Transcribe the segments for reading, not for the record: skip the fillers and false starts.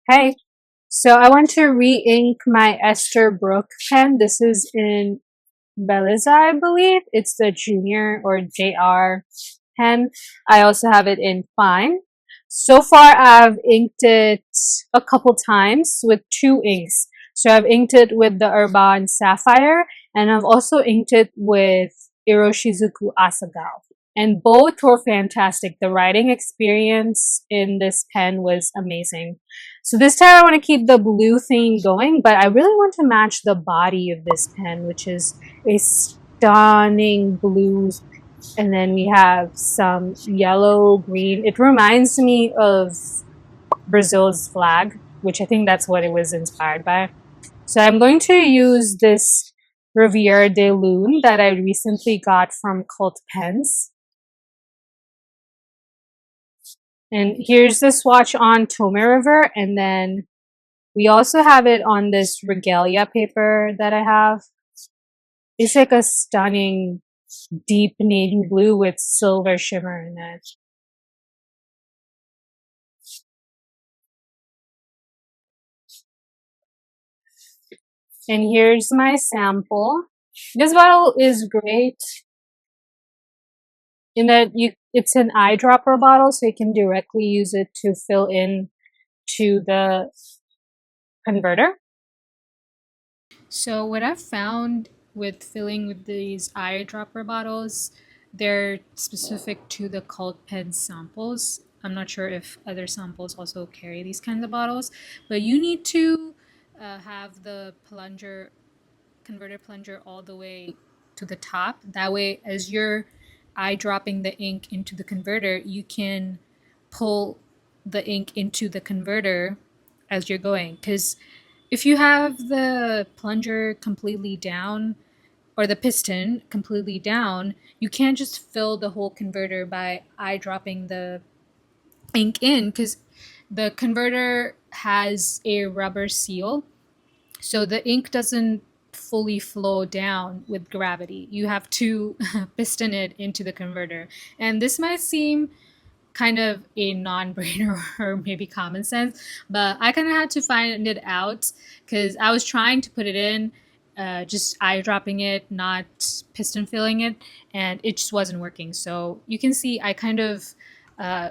Hey, so I want to re-ink my Esterbrook pen. This is in Beleza, I believe. It's the junior or JR pen. I also have it in fine. So far, I've inked it a couple times with two inks. So I've inked it with the Herbin Sapphire, and I've also inked it with Iroshizuku Asagao. And both were fantastic. The writing experience in this pen was amazing. So this time I want to keep the blue theme going, but I really want to match the body of this pen, which is a stunning blue, and then we have some yellow green. It reminds me of Brazil's flag, which I think that's what it was inspired by. So I'm going to use this Riviere de Lune that I recently got from Cult Pens. And here's the swatch on Tome River, and then we also have it on this regalia paper that I have. It's like a stunning deep navy blue with silver shimmer in it. And here's my sample. This bottle is great in that it's an eyedropper bottle, so you can directly use it to fill in to the converter. So what I've found with filling with these eyedropper bottles, they're specific to the cult pen samples. I'm not sure if other samples also carry these kinds of bottles, but you need to have the plunger, converter plunger all the way to the top. That way, as you're eyedropping the ink into the converter, you can pull the ink into the converter as you're going. Because if you have the plunger completely down or the piston completely down, you can't just fill the whole converter by eyedropping the ink in, because the converter has a rubber seal, so the ink doesn't fully flow down with gravity. You have to piston it into the converter. And this might seem kind of a non-brainer or maybe common sense, but I kind of had to find it out because I was trying to put it in, just eyedropping it, not piston filling it, and it just wasn't working. So you can see I kind of uh,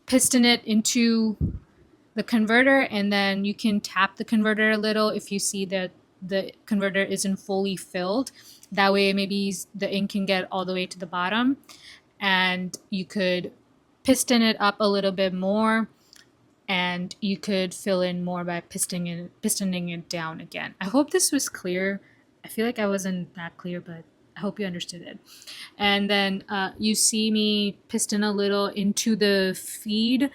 piston it into the converter, and then you can tap the converter a little if you see that the converter isn't fully filled. That way maybe the ink can get all the way to the bottom, and you could piston it up a little bit more, and you could fill in more by pistoning it down again. I hope this was clear. I feel like I wasn't that clear, but I hope you understood it. And then you see me piston a little into the feed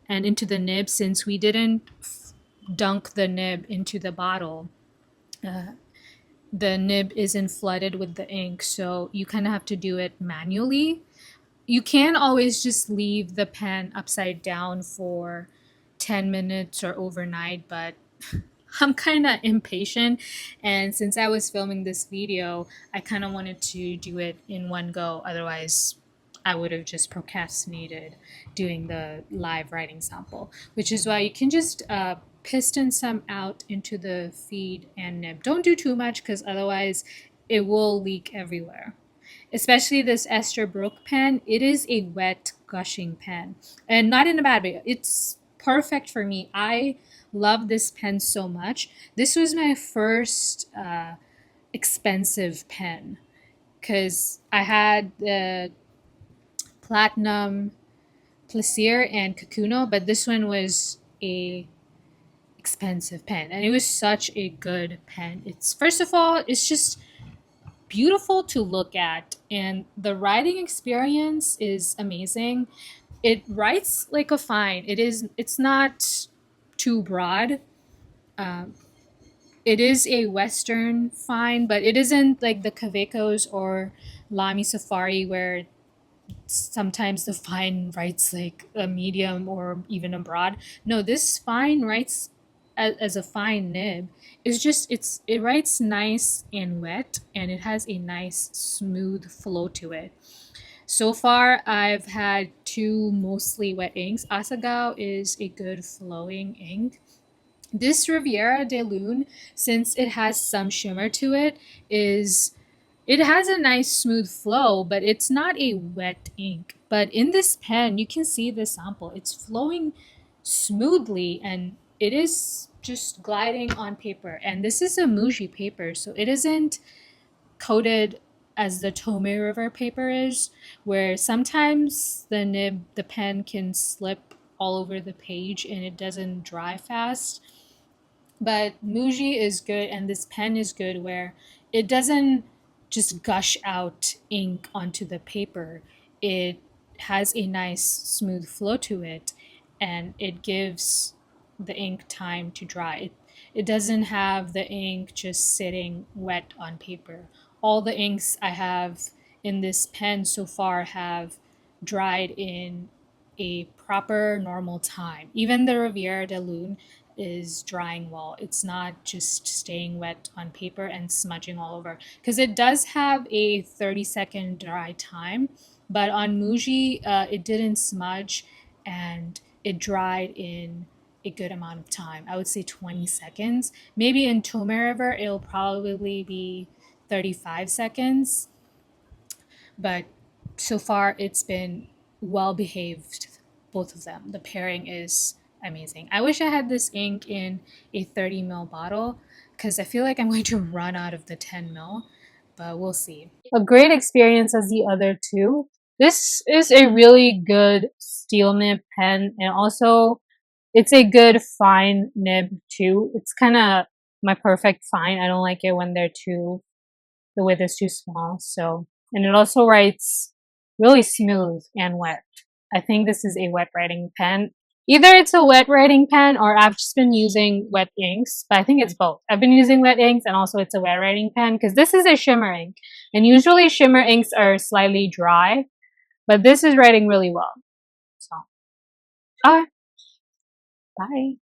and into the nib, since we didn't dunk the nib into the bottle. The nib isn't flooded with the ink, so you kind of have to do it manually. You can always just leave the pen upside down for 10 minutes or overnight, but I'm kind of impatient, and since I was filming this video, I kind of wanted to do it in one go. Otherwise, I would have just procrastinated doing the live writing sample, which is why you can just piston some out into the feed and nib. Don't do too much, because otherwise it will leak everywhere. Especially this Esterbrook pen, it is a wet, gushing pen, and not in a bad way. It's perfect for me. I love this pen so much. This was my first expensive pen, because I had the Platinum Plaisir and Kakuno, but this one was a expensive pen, and it was such a good pen. It's, first of all, it's just beautiful to look at, and the writing experience is amazing. It writes like a fine. It's not too broad. um, it is a western fine, but it isn't like the Kavekos or Lamy Safari, where sometimes the fine writes like a medium or even a broad. No, this fine writes as a fine nib. It's just it writes nice and wet, and it has a nice smooth flow to it. So far, I've had two mostly wet inks. Asagao is a good flowing ink. This Riviera de Lune, since it has some shimmer to it, is it has a nice smooth flow, but it's not a wet ink. But in this pen, you can see the sample. It's flowing smoothly and it is just gliding on paper. And this is a Muji paper, so it isn't coated as the Tome River paper is, where sometimes the pen can slip all over the page and it doesn't dry fast. But Muji is good, and this pen is good where it doesn't just gush out ink onto the paper. It has a nice smooth flow to it, and it gives the ink time to dry. It doesn't have the ink just sitting wet on paper. All the inks I have in this pen so far have dried in a proper normal time. Even the Riviere de Lune is drying well. It's not just staying wet on paper and smudging all over. Because it does have a 30-second dry time, but on Muji, it didn't smudge and it dried in a good amount of time. I would say 20 seconds. Maybe in Tome River, it'll probably be 35 seconds, but so far it's been well behaved, both of them. The pairing is amazing. I wish I had this ink in a 30 ml bottle because I feel like I'm going to run out of the 10 ml, but we'll see. A great experience as the other two. This is a really good steel nib pen, and also it's a good fine nib too. It's kind of my perfect fine. I don't like it when they're too the width is too small. So, and it also writes really smooth and wet. I think this is a wet writing pen. Either it's a wet writing pen or I've just been using wet inks, but I think it's both. I've been using wet inks and also it's a wet writing pen because this is a shimmer ink. And usually shimmer inks are slightly dry, but this is writing really well. So, bye.